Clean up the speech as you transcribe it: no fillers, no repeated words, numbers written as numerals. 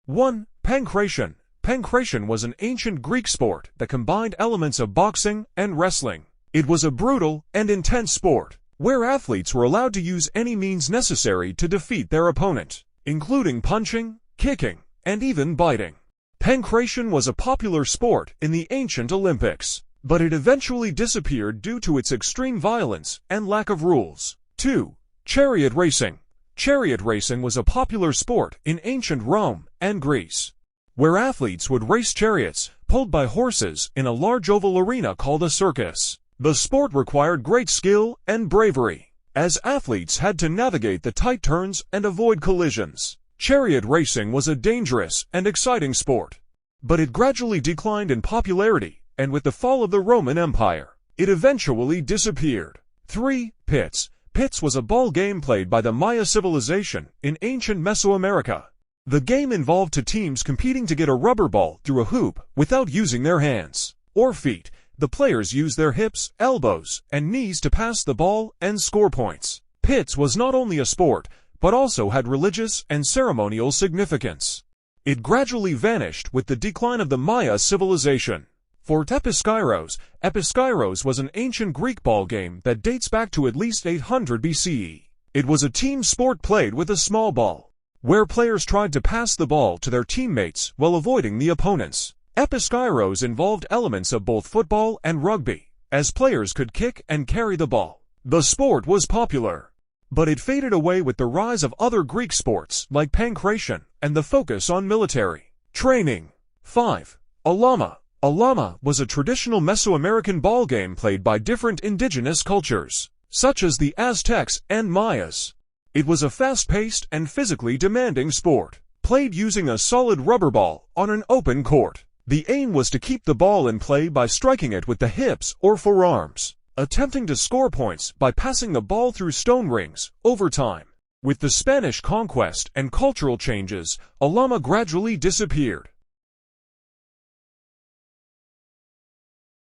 1. Pankration. Pankration was an ancient Greek sport that combined elements of boxing and wrestling. It was a brutal and intense sport, where athletes were allowed to use any means necessary to defeat their opponent, including punching, kicking, and even biting. Pankration was a popular sport in the ancient Olympics, but it eventually disappeared due to its extreme violence and lack of rules. 2. Chariot racing. Chariot racing was a popular sport in ancient Rome and Greece, where athletes would race chariots pulled by horses in a large oval arena called a circus. The sport required great skill and bravery, as athletes had to navigate the tight turns and avoid collisions. Chariot racing was a dangerous and exciting sport, but it gradually declined in popularity, and with the fall of the Roman Empire, it eventually disappeared. 3. Pits. Pits was a ball game played by the Maya civilization in ancient Mesoamerica. The game involved two teams competing to get a rubber ball through a hoop without using their hands or feet. The players used their hips, elbows, and knees to pass the ball and score points. Pits was not only a sport, but also had religious and ceremonial significance. It gradually vanished with the decline of the Maya civilization. 4. Episkairos. Episkairos was an ancient Greek ball game that dates back to at least 800 BCE. It was a team sport played with a small ball, where players tried to pass the ball to their teammates while avoiding the opponents. Episkairos involved elements of both football and rugby, as players could kick and carry the ball. The sport was popular, but it faded away with the rise of other Greek sports like pankration and the focus on military training. 5. Alama. Alama was a traditional Mesoamerican ball game played by different indigenous cultures, such as the Aztecs and Mayas. It was a fast-paced and physically demanding sport, played using a solid rubber ball on an open court. The aim was to keep the ball in play by striking it with the hips or forearms, attempting to score points by passing the ball through stone rings over time. With the Spanish conquest and cultural changes, Alama gradually disappeared,